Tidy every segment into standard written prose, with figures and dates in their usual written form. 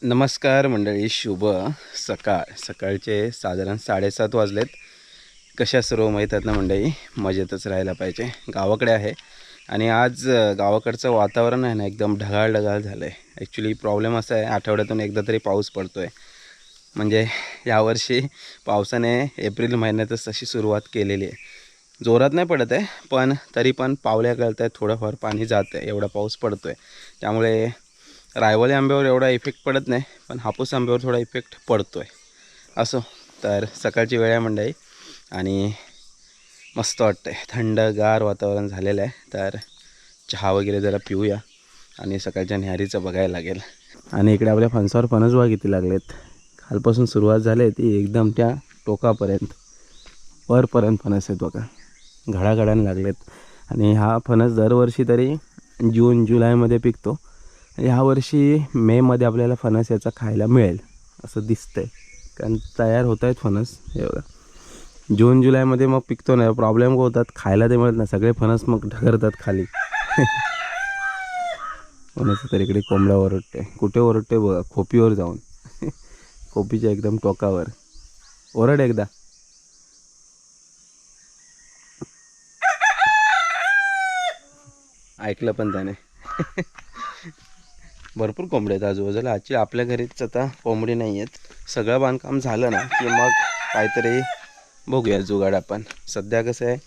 नमस्कार मंडळी, शुभ सकाळचे साधारण 7:30 वाजलेत. कशा सर्व माहीतात ना मंडळी, मजेतच राहायला पाहिजे. गावाकडे आहे आणि आज गावाकडचं वातावरण आहे ना एकदम ढगाळ झालं आहे. ॲक्च्युली प्रॉब्लेम असा आहे, आठवड्यातून एकदा तरी पाऊस पडतो आहे. म्हणजे यावर्षी पावसाने एप्रिल महिन्यातच तशी सुरुवात केलेली आहे. जोरात नाही पडत आहे, पण तरी पण पावल्या गळत आहेत, थोडंफार पाणी जात आहे, एवढा पाऊस पडतो आहे. त्यामुळे रायवली आंब्यावर एवढा इफेक्ट पडत नाही, पण हापूस आंब्यावर थोडा इफेक्ट पडतो आहे. असो, तर सकाळची वेळ आहे मंडळी आणि मस्त वाटतं आहे, थंडगार वातावरण झालेलं आहे. तर चहा वगैरे जरा पिऊया आणि सकाळच्या न्याहारीचं बघायला लागेल. आणि इकडे आपल्या फणसावर फणस बघा किती लागलेत. खालपासून सुरुवात झाली आहे ती एकदम त्या टोकापर्यंत, वरपर्यंत फणस आहेत बघा, घडाघडाने लागलेत. आणि हा फणस दरवर्षी तरी जून जुलैमध्ये पिकतो. ह्या वर्षी मेमध्ये आपल्याला फणस याचा खायला मिळेल असं दिसतंय, कारण तयार होत आहेत फणस. हे बघा, जून जुलैमध्ये मग पिकतो नाही, प्रॉब्लेम होतात, खायला ते मिळत नाही, सगळे फणस मग ढगरतात खाली. कोणाचं तरी इकडे कोंबडा ओरडते, कुठे ओरडते बघा, खोपीवर जाऊन. खोपीच्या एकदम टोकावर ओरड एकदा. ऐकलं पण त्याने. भरपूर कोंबडे आहेत आजूबाजूला. आजची आपल्या घरीच आता कोंबडी नाही आहेत. सगळं बांधकाम झालं ना की मग काहीतरी बघूया जुगाड आपण. सध्या कसं आहे,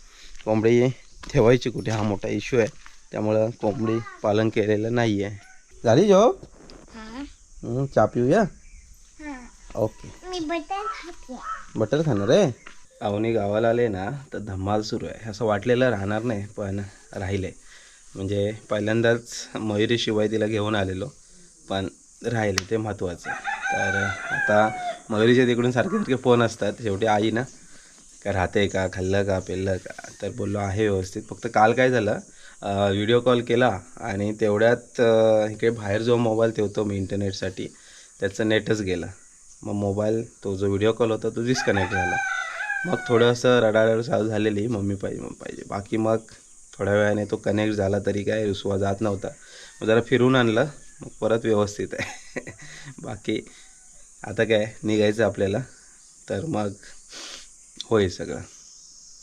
कोंबडी ठेवायची कुठे हा मोठा इश्यू आहे, त्यामुळं कोंबडी पालन केलेलं नाही आहे. झाली जॉब? चहा पिऊया. ओके. मी बटर खाते. बटर खाणार आहे. अवनी गावाला आले ना तर धमाल सुरू आहे. असं वाटलेलं राहणार नाही, पण राहिले. म्हणजे पहिल्यांदाच मयुरीशिवाय तिला घेऊन आलेलो, पण राहिले ते महत्त्वाचं. तर आता मयुरीच्या तिकडून सारखे फोन असतात, शेवटी आई ना, का राहते का, खाल्लं का, पेल्लं का. तर बोललो आहे व्यवस्थित. फक्त काल काय झालं, व्हिडिओ कॉल केला आणि तेवढ्यात इकडे बाहेर जो मोबाईल ठेवतो मी इंटरनेटसाठी, त्याचं नेटच गेलं. मग मोबाईल, तो जो व्हिडिओ कॉल होता तो डिस्कनेक्ट झाला. मग थोडंसं रडारड चालू झालेली, मम्मी पाहिजे. बाकी मग थोड्या वेळाने तो कनेक्ट झाला तरी काय रुसवा जात नव्हता. मग जरा फिरून आणलं, मग परत व्यवस्थित आहे. बाकी आता काय निघायचं आपल्याला, तर मग होईल सगळं.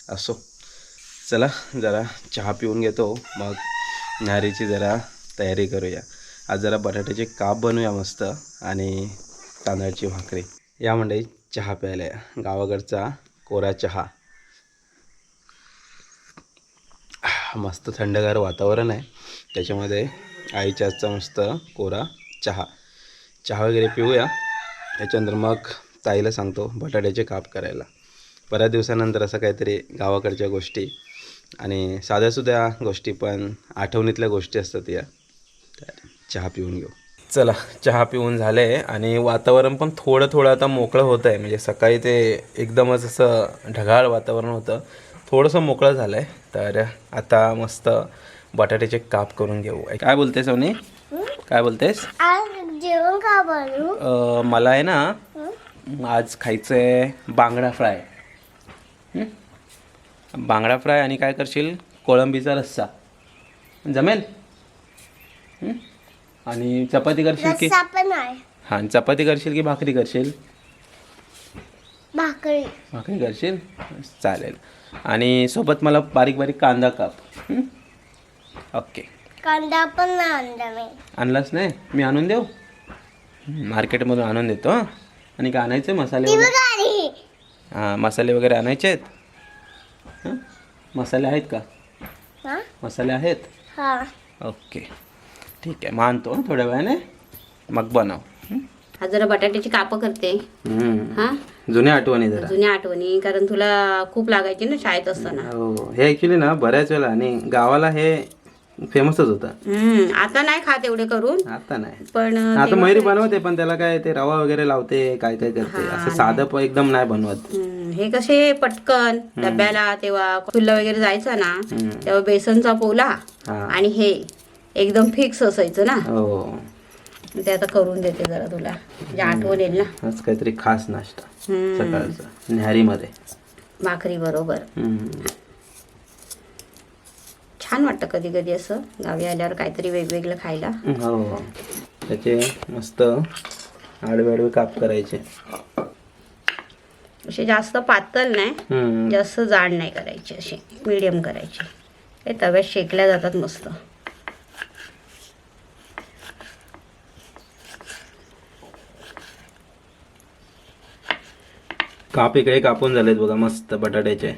असो, चला जरा चहा पिऊन घेतो, मग न्याहारीची जरा तयारी करूया. आज जरा बटाट्याचे काप बनवूया मस्त, आणि तांदळाची भाकरी. या मंडळी चहा प्यायला या. गावाकडचा कोरा चहा. मस्त थंडगार वातावरण आहे, त्याच्यामध्ये आईच्या हातचा मस्त कोरा चहा वगैरे पिऊया. त्याच्यानंतर मग ताईला सांगतो बटाट्याचे काप करायला. बऱ्याच दिवसानंतर असं काहीतरी गावाकडच्या गोष्टी आणि साध्यासुद्धा गोष्टी, पण आठवणीतल्या गोष्टी असतात या. तर चहा पिऊन घेऊ. चला, चहा पिऊन झालं आहे आणि वातावरण पण थोडं आता मोकळं होतं आहे. म्हणजे सकाळी ते एकदमच असं ढगाळ वातावरण होतं, थोडंसं मोकळं झालं आहे. तर आता मस्त बटाट्याचे काप करून घेऊ. काय बोलतेस अवनी, काय बोलतेस? आज जेवण का बनवू? मला आहे ना आज खायचं आहे बांगडा फ्राय. बांगडा फ्राय आणि काय करशील, कोळंबीचा रस्सा जमेल. आणि चपाती करशील की? रस्सा पण आहे. हां, चपाती करशील की भाकरी करशील? भाकरी करशील, चालेल. आणि सोबत मला बारीक कांदा काप. ओके. कांदा पण नाही आणला मी. आणलाच नाही? मी आणून देऊ, मार्केटमधून आणून देतो. आणि काय आणायचं, मसाले वगैरे? हां, मसाले वगैरे आणायचे आहेत. मसाले आहेत का? मसाले आहेत. हां, ओके, ठीक आहे. मग आणतो थोड्या वेळाने, मग बनव. आज जरा बटाट्याची कापं करते. हा, जुन्या आठवणी जरा. जुन्या आठवणी, कारण तुला खूप लागायची ना शाळेत असताना. हो, हे ॲक्च्युली ना बऱ्याच वेळेला, आणि गावाला हे फेमसच होतं. आता नाही खात एवढे करून, आता नाही. पण आता मयुरी बनवते, पण त्याला काय ते रवा वगैरे लावते, काय करते. असं साधं एकदम नाही बनवत. हे कसे पटकन डब्याला, तेव्हा फुलं वगैरे जायचं ना, तेव्हा बेसनचा पोला आणि हे एकदम फिक्स असायचं ना. हो, ते आता करून देते जरा तुला, म्हणजे आठवण येईल ना. आज काहीतरी खास नाश्ता सकाळचा न्याहारीमध्ये भाकरी बरोबर. छान वाटतं कधी कधी असं गावी आल्यावर काहीतरी वेगवेगळं खायला. हो, त्याचे मस्त आडवे आडवे काप करायचे. असे जास्त पातळ नाही, जास्त जाड नाही करायचे, असे मीडियम करायचे. हे तव्यात शेकल्या जातात मस्त. काप इकडे कापून झालेत बघा मस्त बटाट्याचे.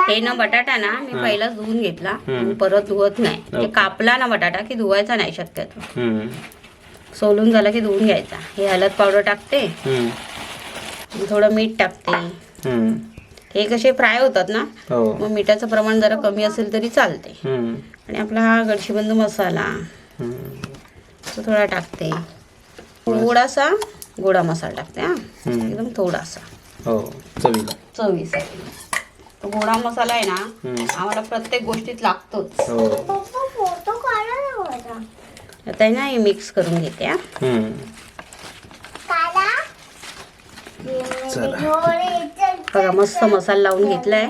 हे ना बटाटा ना मी पहिलाच धुवून घेतला, परत धुवत नाही. ते कापला ना बटाटा की धुवायचा नाही शक्यतो, सोलून झाला की धुवून घ्यायचा. हे हळद पावडर टाकते, थोडं मीठ टाकते. हे कसे फ्राय होतात ना, मग मिठाचं प्रमाण जरा कमी असेल तरी चालते. आणि आपला हा गडशीबंद मसाला तो थोडा टाकते. थोडासा गोडा मसाला टाकते. हा एकदम थोडासा चवीसाठी. तो गोडा मसाला आहे ना आम्हाला प्रत्येक गोष्टीत लागतोच. फोटो काढा ना माझा. आता आहे ना हे मिक्स करून घेते. हा काढा. बघा मस्त मसाला लावून घेतलाय.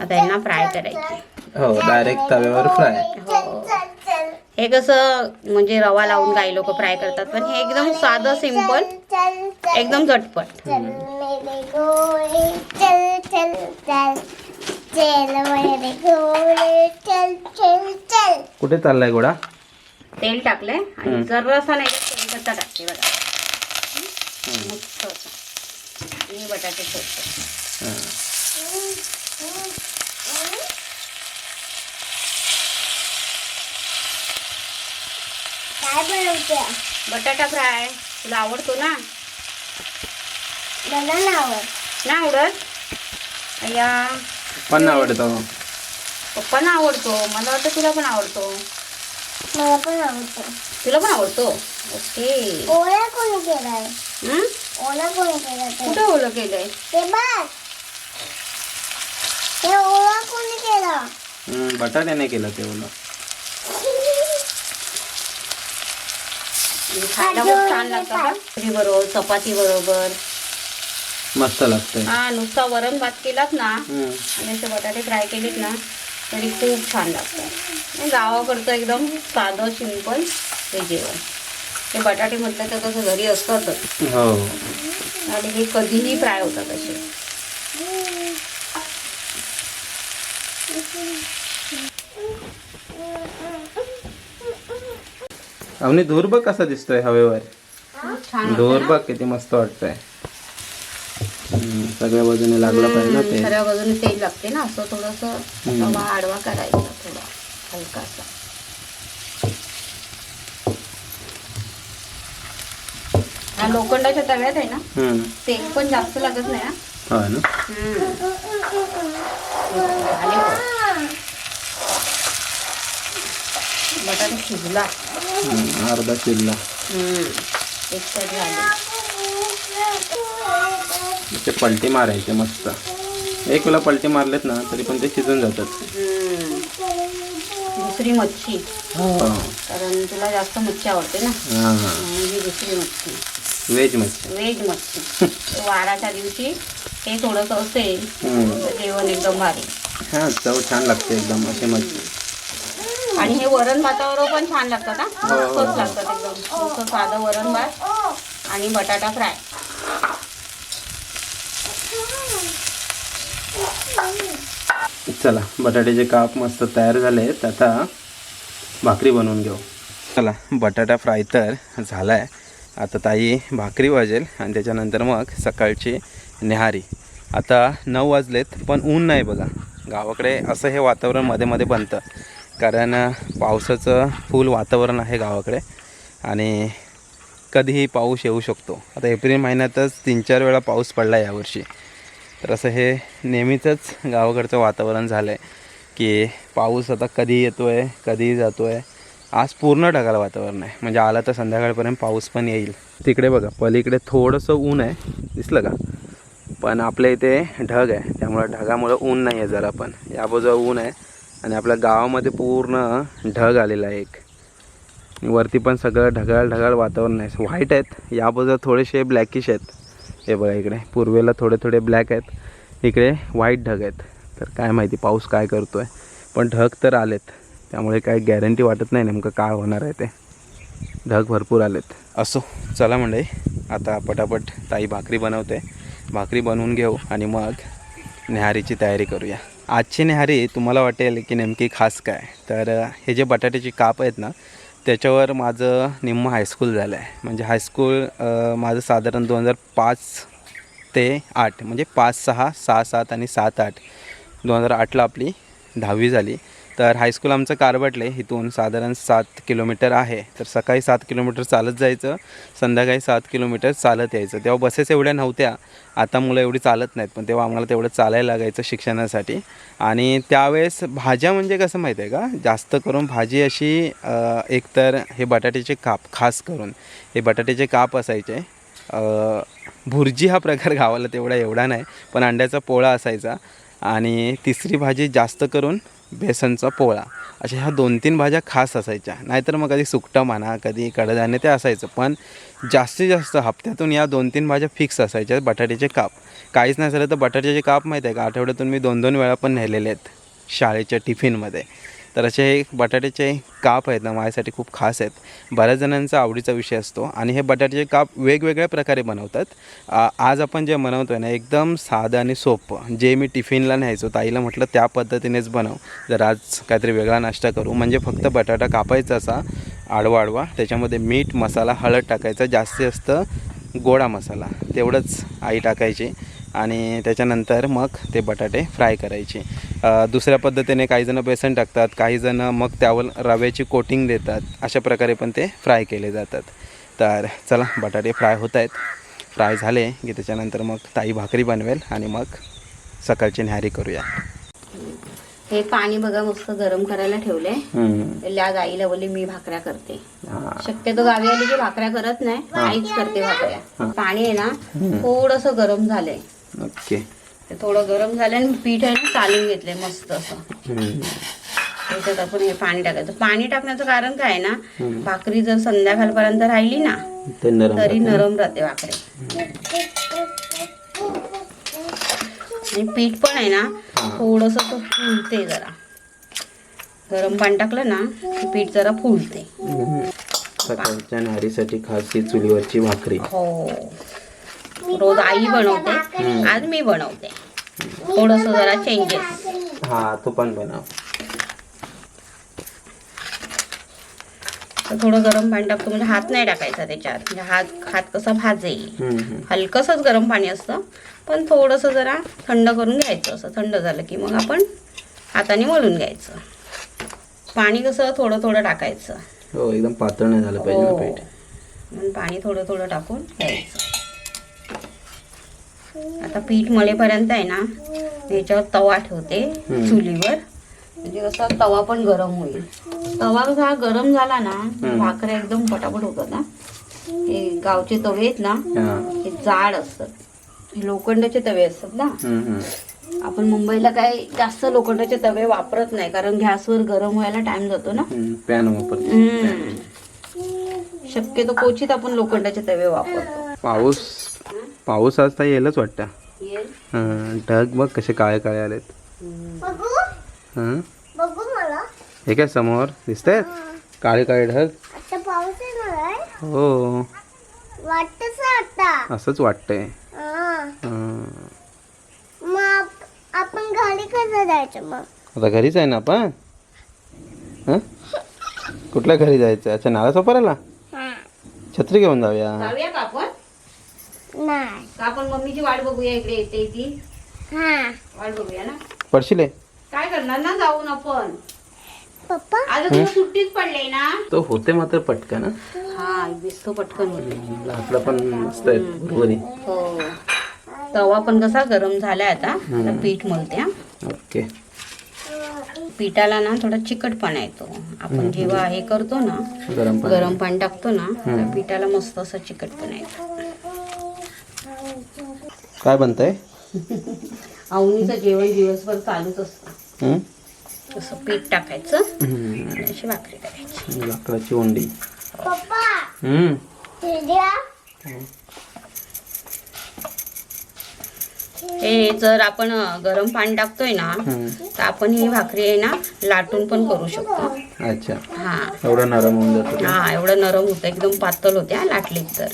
आता यांना फ्राय करायचे. डायरेक्ट तव्यावर फ्राय. हे कसं म्हणजे रवा लावून काही लोक फ्राय करतात, पण हे एकदम साधं सिंपल, एकदम झटपट. कुठे चाललाय गोडा? तेल टाकलंय आणि जरासा नाही कढीपत्ता टाकते बघा. मस्त हे बटाटे ठेवते. काय बनवते? बटाटा फ्राय तुला आवडतो ना? मला नाही आवडत. नाही आवडत? अय्या पण आवडतो. पप्पांना आवडतो, मला वाटतं तुला पण आवडतो. मला पण आवडतो. तुला पण आवडतो? ओके. ओला कोणी केलाय? हं? ओला कोणी केलाय? कुठं ओलं केलंय? ते बघ. ते ओला कोणी केला? बटाट्याने केलं ते ओलं. खायला खूप छान लागतं का? पुरी बरोबर, चपाती बरोबर मस्त लागतंय. हा नुसता वरण भात केलात ना आणि असे बटाटे फ्राय केलेत ना तरी खूप छान लागतं. गावाकडचं एकदम साधं सिंपल हे जेवण. हे बटाटे म्हटलं तर कसं घरी असतातच. हो. आणि हे कधीही फ्राय होतात असे. आणि धूर बघ कसा दिसतोय हवेवर. छान धूर बघ किती मस्त वाटतंय. सगळ्या बाजूने लागलं पाहिजे ना ते. सगळ्या बाजूने तेल लागते ना, असं थोडंसं तवा आडवा करायचा थोडा हलकासा. हा लोखंडाच्या तव्यात आहे ना तेल पण जास्त लागत नाही. हा ना. बटाटा शिजला. अर्धा शिजला. एक साईड झाली. ते पलटी मारायचे मस्त. एक वेळा पलटी मारलेत ना तरी पण ते शिजून जातात. दुसरी मच्छी, कारण तुला जास्त मच्छी आवडते ना. ही दुसरी मच्छी, व्हेज मच्छी. व्हेज मच्छी. वाराच्या दिवशी हे थोडंसं असेल जेवण एकदम भारी. हा चव छान लागते एकदम अशी मच्छी. आणि हे वरण भातावर पण छान लागतात. हा मस्तच लागतात एकदम. नुसतं साधं वरण भात आणि बटाटा फ्राय. चला बटाट्याचे काप मस्त तयार झाले आहेत. आता भाकरी बनवून घेऊ. चला बटाटा फ्राय तर झाला आहे. आता ताई भाकरी वाजेल आणि त्याच्यानंतर मग सकाळची न्याहारी. आता 9 वाजलेत पण ऊन नाही बघा. गावाकडे असं हे वातावरण मध्ये मध्ये बनतं, कारण पावसाचं फुल वातावरण आहे गावाकडे आणि कधीही पाऊस येऊ शकतो. आता एप्रिल महिन्यातच 3-4 वेळा पाऊस पडला यावर्षी. तर असं हे नेहमीचंच गावाकडचं वातावरण झालं आहे की पाऊस आता कधी येतो आहे कधी जातो आहे. आज पूर्ण ढगाळ वातावरण आहे, म्हणजे आला तर संध्याकाळपर्यंत पाऊस पण येईल. तिकडे बघा पलीकडे थोडंसं ऊन आहे, दिसलं का? पण आपल्या इथे ढग आहे, त्यामुळे ढगामुळं ऊन नाही आहे जरा. पण या बाजूला ऊन आहे आणि आपल्या गावामध्ये पूर्ण ढग आलेला आहे. एक वरती पण सगळं ढगाळ ढगाळ वातावरण आहे. व्हाईट आहेत, या बाजूला थोडेसे ब्लॅकिश आहेत. हे बघा इकडे पूर्वेला थोडे थोडे ब्लॅक आहेत, इकडे व्हाईट ढग आहेत. तर काय माहिती पाऊस काय करतो आहे, पण ढग तर आलेत, त्यामुळे काय गॅरंटी वाटत नाही नेमकं काय होणार आहे ते. ढग भरपूर आलेत. असो चला मंडळी, आता पटापट ताई भाकरी बनवते. भाकरी बनवून घेऊ आणि मग न्याहारीची तयारी करूया. आजची न्याहारी तुम्हाला वाटेल की नेमकी खास काय, तर हे जे बटाट्याची काप आहेत ना, त्याच्यावर माझं निम्म हायस्कूल झालं आहे. म्हणजे हायस्कूल माझं साधारण 2005 ते 8 म्हणजे 5, 6, 6, 7 आणि 7, 8 2008ला आपली 10वी झाली. तर हायस्कूल आमचं कारबटले इथून साधारण 7 किलोमीटर आहे. तर सकाळी 7 किलोमीटर चालत जायचं, संध्याकाळी 7 किलोमीटर चालत यायचं. तेव्हा बसेस एवढ्या नव्हत्या, आता मुलं एवढी चालत नाहीत, पण तेव्हा आम्हाला तेवढं चालायला लागायचं शिक्षणासाठी. आणि त्यावेळेस भाज्या म्हणजे कसं माहिती आहे का, जास्त करून भाजी अशी एकतर हे बटाट्याचे काप, खास करून हे बटाट्याचे काप असायचे. भुर्जी हा प्रकार गावाला तेवढा एवढा नाही, पण अंड्याचा पोळा असायचा. आणि तिसरी भाजी जास्त करून बेसनचा पोळा. अशा ह्या 2-3 भाज्या खास असायच्या. नाहीतर मग कधी सुकटं म्हणा, कधी कडधान्य ते असायचं, पण जास्तीत जास्त हप्त्यातून या 2-3 भाज्या फिक्स असायच्या. बटाट्याचे काप काहीच नसलं तर बटाट्याचे काप माहीत आहे का, आठवड्यातून मी 2-2 वेळा पण नेलेले आहेत शाळेच्या टिफिनमध्ये. तर असे हे बटाट्याचे काप आहेत ना, माझ्यासाठी खूप खास आहेत. बऱ्याच जणांचा आवडीचा विषय असतो. आणि हे बटाट्याचे काप वेगवेगळ्या प्रकारे बनवतात. आज आपण जे बनवतो आहे ना, एकदम साधं आणि सोपं, जे मी टिफिनला न्यायचो, ताईला म्हटलं त्या पद्धतीनेच बनव, जर आज काहीतरी वेगळा नाश्ता करू. म्हणजे फक्त बटाटा कापायचा असा आडवा, त्याच्यामध्ये मीठ, मसाला, हळद टाकायचा, जास्तीत जास्त गोडा मसाला तेवढंच आई टाकायची. आणि त्याच्यानंतर मग ते बटाटे फ्राय करायचे. दुसऱ्या पद्धतीने काहीजणं बेसन टाकतात, काहीजणं मग त्यावर रव्याची कोटिंग देतात. अशा प्रकारे पण ते फ्राय केले जातात. तर चला, बटाटे फ्राय होत आहेत. फ्राय झाले की त्याच्यानंतर मग ताई भाकरी बनवेल आणि मग सकाळची न्याहारी करूया. हे पाणी बघा मस्त गरम करायला ठेवलंय. आज आईला बोलली मी भाकऱ्या करते. शक्यतो गावी आली की भाकऱ्या करत नाही, आईच करते भाकऱ्या. पाणी आहे ना थोडंसं गरम झालंय. ओके, ते थोडं गरम झालं आणि पीठ आहे ना चालून घेतलंय मस्त असं. त्याच्यात आपण हे पाणी टाकायचं. पाणी टाकण्याचं कारण काय आहे ना, भाकरी जर संध्याकाळपर्यंत राहिली ना तरी नरम राहते भाकरी. आणि पीठ पण आहे ना थोडंसं फुलते, जरा गरम पाणी टाकलं ना की पीठ जरा फुलते. सकाळच्या न्याहारीसाठी खास ही चुलीवरची भाकरी. हो, रोज आई बनवते, आज मी बनवते. थोडंसं जरा चेंजेस. हा, तो पण बनव. थोडं गरम पाणी टाकतो, म्हणजे हात नाही टाकायचा त्याच्यात, म्हणजे हात कसा भाजेल. हलकसंच गरम पाणी असतं, पण थोडंसं जरा थंड करून घ्यायचं. असं थंड झालं की मग आपण हाताने मळून घ्यायचं. पाणी कसं थोडं थोडं टाकायचं. हो, एकदम पातळ नाही झालं पाहिजे ना पीठ. म्हणून पाणी थोडं थोडं टाकून घ्यायचं. आता पीठ मळेपर्यंत आहे ना, याच्यावर तवा ठेवते चुलीवर, म्हणजे कसा तवा पण गरम होईल. तवा कसा गरम झाला ना, भाकऱ्या एकदम पटापट होतात ना. हे गावचे तवे आहेत ना, हे जाड असतात, हे लोखंडाचे तवे असतात ना. आपण मुंबईला काय जास्त लोखंडाचे तवे वापरत नाही, कारण गॅसवर गरम व्हायला टाइम जातो ना. पॅन वापरतो. शक्यतो क्वचित आपण लोखंडाचे तवे वापरतो. पाऊस आज तर येईलच वाटतं. ढग बघ कसे काळे काळे आलेत. बघू मला. हे काय समोर दिसतंय काळे काळे ढग. आता पाऊस येणार आहे. हो, वाटतच आता. असंच वाटतंय. मग आपण घरी कसं जायचं मग? आता घरीच आहे ना आपण. कुठल्या घरी जायचं? अच्छा, नाला सोपाराला. छत्री घेऊन जाऊया. जाऊया का आपण? नाही का आपण मम्मीची वाट बघूया, इकडे येते ती. वाट बघूया ना. पडशील काय करणार ना, जाऊन आपण. पप्पा आज तुला सुट्टीच पडले ना. तो होते मात्र पटकन. हा, दिसतो पटकन होते. आपला पण मस्त आहे बरोबरी. हो, तवा पण कसा गरम झालाय. आता पीठ मळते. ओके, पिठाला ना थोडा चिकटपणा येतो. आपण जेव्हा हे करतो ना, गरम पाणी टाकतो ना, त्या पिठाला मस्त असा चिकटपणा येतो. काय बनतंय? अवनीचं जेवण दिवसभर चालूच असतं. तसं पीठ टाकायचं, अशी भाकरी करायची. लाकडाची उंडी. पप्पा हे जर आपण गरम पाणी टाकतोय ना तर आपण ही भाकरी आहे ना लाटून पण करू शकतो. अच्छा, हा एवढं नरम होऊन जातं. हा एवढं नरम होतं, एकदम पातळ होते हा लाटली तर.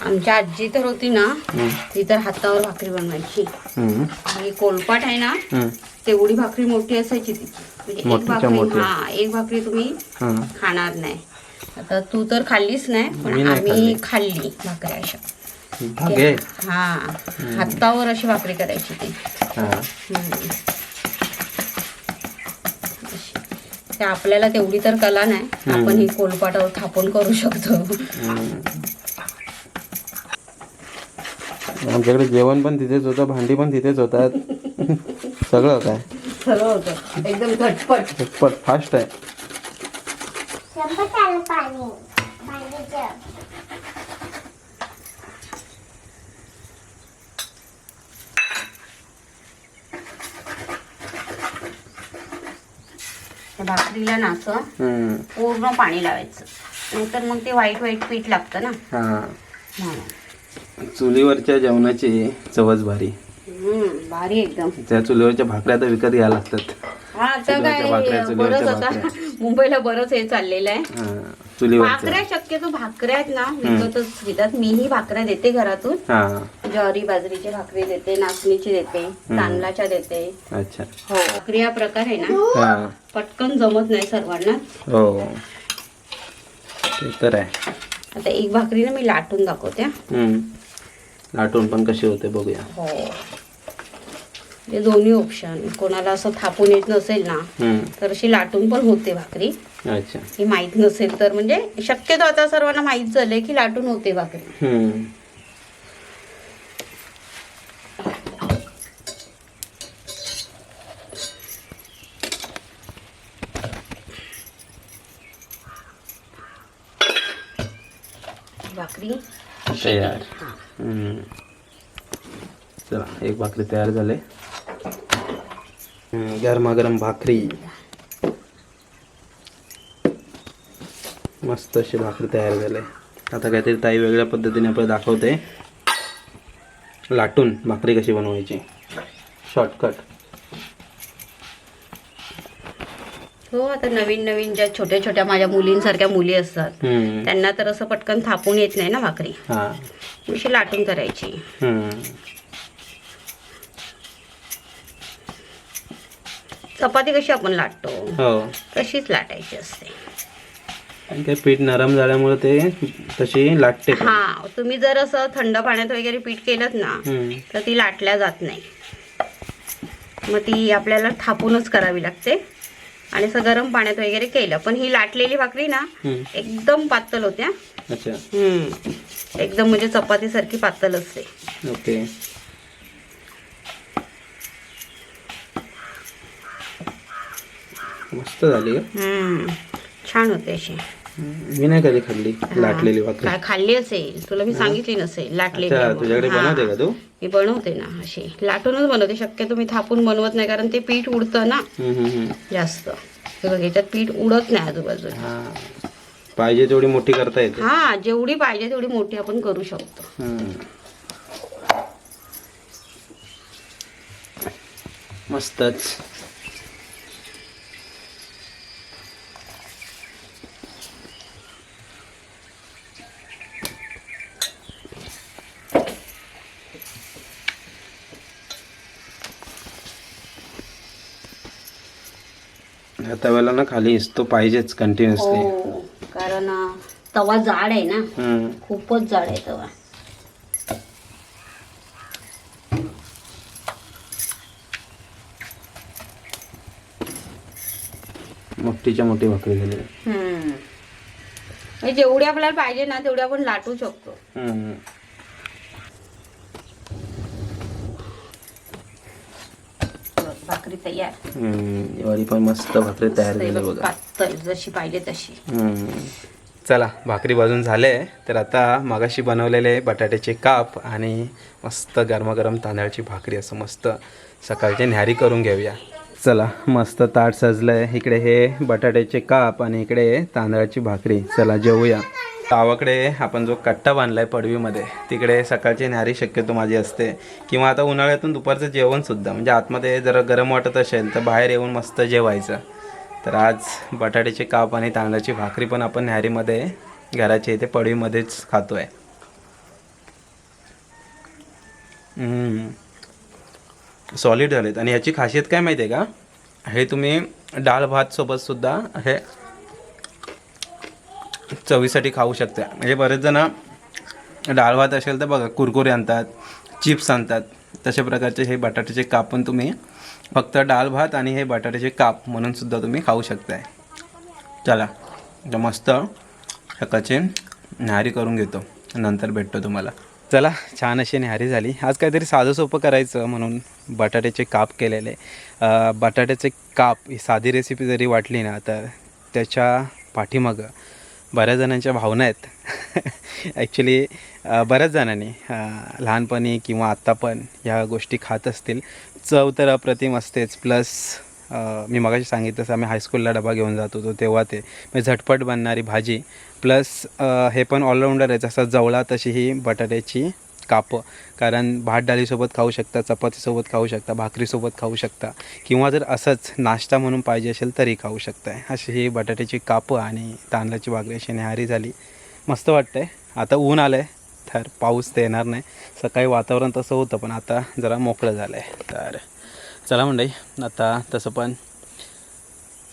आमच्या आजी तर होती ना ती तर हातावर भाकरी बनवायची. आणि कोलपाट आहे ना तेवढी भाकरी मोठी असायची तिची. म्हणजे एक भाकरी, हा एक भाकरी तुम्ही खाणार नाही. आता तू तर खाल्लीच नाही पण आम्ही खाल्ली भाकरी अशा. हा हातावर अशी भाकरी करायची ती. ते आपल्याला तेवढी तर कला नाही, आपण ही कोलपाटावर थापून करू शकतो. आमच्याकडे जेवण पण तिथेच होतं, भांडी पण तिथेच होतात. सगळं काय सगळं होतं एकदम झटपट झटपट फास्ट आहे. संपत आलं पाणी भांडीचं. भाकरीला ना असं पूर्ण पाणी लावायचं, नाहीतर मग ते व्हाईट व्हाईट पीठ लागतं ना. चुलीवरच्या जेवणाची चवच भारी. भारी एकदम. त्या चुलीवरच्या भाकऱ्या तर विकत घ्यायला लागतात. हा आता काय बरंच आता मुंबईला बरंच हे चाललेलं आहे. भाकऱ्या शक्यतो भाकऱ्या आहेत ना विकतच घेतात. मीही भाकऱ्या देते घरातून. ज्वारी बाजरीची भाकरी देते, नाचणीची देते, तांदळाच्या देते. अच्छा हो भाकरी हा प्रकार आहे ना पटकन जमत नाही सर्वांना. हो ते तर आहे. आता एक भाकरी ना मी लाटून दाखवते. लाटून पण कशी होते बघूया. हो ते दोन्ही ऑप्शन. कोणाला असं थापून येत नसेल ना तर अशी लाटून पण होते भाकरी. अच्छा ही माहित नसेल तर म्हणजे शक्यतो आता सर्वांना माहित झालंय की लाटून होते भाकरी. भाकरी तयार. चला एक भाकरी तयार झाले. गरमागरम भाकरी, मस्त अशी भाकरी तयार झाले. आता काहीतरी ताई वेगळ्या पद्धतीने आपल्याला दाखवते लाटून भाकरी कशी बनवायची. शॉर्टकट. हो आता नवीन नवीन ज्या छोट्या छोट्या माझ्या मुलींसारख्या मुली असतात त्यांना तर असं पटकन थापून येत नाही ना भाकरी. अशी लाटून करायची. चपाती कशी आपण लाटतो तशीच लाटायची असते. काही पीठ नरम झाल्यामुळे ते तशी लागते. हा तुम्ही जर असं थंड पाण्यात वगैरे पीठ केलं ना तर ती लाटल्या जात नाही. मग ती आपल्याला थापूनच करावी लागते. आणि असं गरम पाण्यात वगैरे केलं पण ही लाटलेली भाकरी ना एकदम पातळ होत्या. अच्छा एकदम म्हणजे चपाती सारखी पातळ असते. ओके मस्त झाली. छान होते अशी. मी नाही कधी खाल्ली लाटलेली भाकरी. काय खाल्ली असेल तुला मी सांगितली नसेल लाटलेली. तुझ्याकडे बनवते का तू? मी बनवते ना अशी लाटूनच बनवते. शक्यतो मी थापून बनवत नाही कारण ते पीठ उडतं ना जास्त. याच्यात पीठ उडत नाही आजूबाजूला. पाहिजे तेवढी मोठी करता येते. हा जेवढी पाहिजे तेवढी मोठी आपण करू शकतो. मस्तच. तव्याला ना खाली तो पाहिजेच कंटिन्युअसली. कारण तवा जाड आहे ना. खूपच जाड आहे तवा. मोठीच्या मोठी भाकरी झाली. जेवढी आपल्याला पाहिजे ना तेवढी आपण लाटू शकतो. भाकरी तयार. ज्वारी पण मस्त भाकरी तयार झाली बघा. पातळ जशी पाहिजे तशी. चला भाकरी भाजून झाले. तर आता मगाशी बनवलेले बटाट्याचे काप आणि मस्त गरमागरम तांदळाची भाकरी असं मस्त सकाळची न्याहारी करून घेऊया. चला मस्त ताट सजलंय. इकडे हे बटाट्याचे काप आणि इकडे तांदळाची भाकरी. चला जेवूया. गावाकडे आपण जो कट्टा बांधलाय पडवीमध्ये तिकडे सकाळची न्याहारी शक्यतो माझी असते, किंवा आता उन्हाळ्यातून दुपारचं जेवणसुद्धा, म्हणजे आतमध्ये जरा गरम वाटत असेल तर बाहेर येऊन मस्त जेवायचं. तर आज बटाट्याचे काप आणि तांदळाची भाकरी पण आपण न्याहारीमध्ये घराच्या इथे पडवीमध्येच खातोय. सॉलिड झालेत. आणि याची खासियत काय माहिती आहे का, हे तुम्ही डाळ भात सोबत सुद्धा हे चवीसाठी खाऊ शकता. म्हणजे बरेच जण डाळ भात असेल तर बघा कुरकुरे आणतात, चिप्स आणतात, तशा प्रकारचे हे बटाट्याचे काप पण तुम्ही फक्त डाळ भात आणि हे बटाट्याचे काप म्हणून सुद्धा तुम्ही खाऊ शकताय. चला तर मस्त सकाळची न्याहारी करून घेतो, नंतर भेटतो तुम्हाला. चला छान अशी न्याहारी झाली. आज काहीतरी साधं सोपं करायचं म्हणून बटाट्याचे काप केलेले. बटाट्याचे काप ही साधी रेसिपी जरी वाटली ना तर त्याच्या पाठीमागं बऱ्याच जणांच्या भावना आहेत. ॲक्च्युली बऱ्याच जणांनी लहानपणी किंवा आत्ता पण ह्या गोष्टी खात असतील. चव तर अप्रतिम असतेच. प्लस मी मगाशी सांगितलं तसं आम्ही हायस्कूलला डबा घेऊन जात होतो तेव्हा ते म्हणजे झटपट बनणारी भाजी. प्लस हे पण ऑलराऊंडर आहे. जसा जवळा तशी ही बटाट्याची कापं. कारण भात डाळीसोबत खाऊ शकता, चपातीसोबत खाऊ शकता, भाकरीसोबत खाऊ शकता, किंवा जर असंच नाश्ता म्हणून पाहिजे असेल तरी खाऊ शकताय. अशी ही बटाट्याची कापं आणि तांदळाची भाकरी अशी न्याहारी झाली. मस्त वाटतं आहे. आता ऊन आलं आहे तर पाऊस तर येणार नाही. सकाळी वातावरण तसं होतं पण आता जरा मोकळं झालं आहे. तर चला मंडळी, आता तसं पण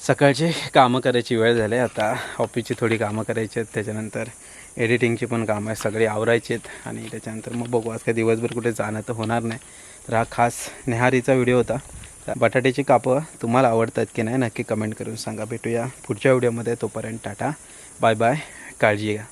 सकाळची कामं करायची वेळ झाली. आता ऑफिसची थोडी कामं करायची आहेत, त्याच्यानंतर एडिटिंगची पण कामं आहे, सगळी आवरायची आहेत. आणि त्याच्यानंतर मग बघू, आज काय दिवसभर कुठे जाणं तर होणार नाही. तर हा खास न्याहारीचा व्हिडिओ होता. बटाट्याची कापं तुम्हाला आवडतात की नाही नक्की कमेंट करून सांगा. भेटूया पुढच्या व्हिडिओमध्ये. तोपर्यंत टाटा बाय बाय, काळजी घ्या.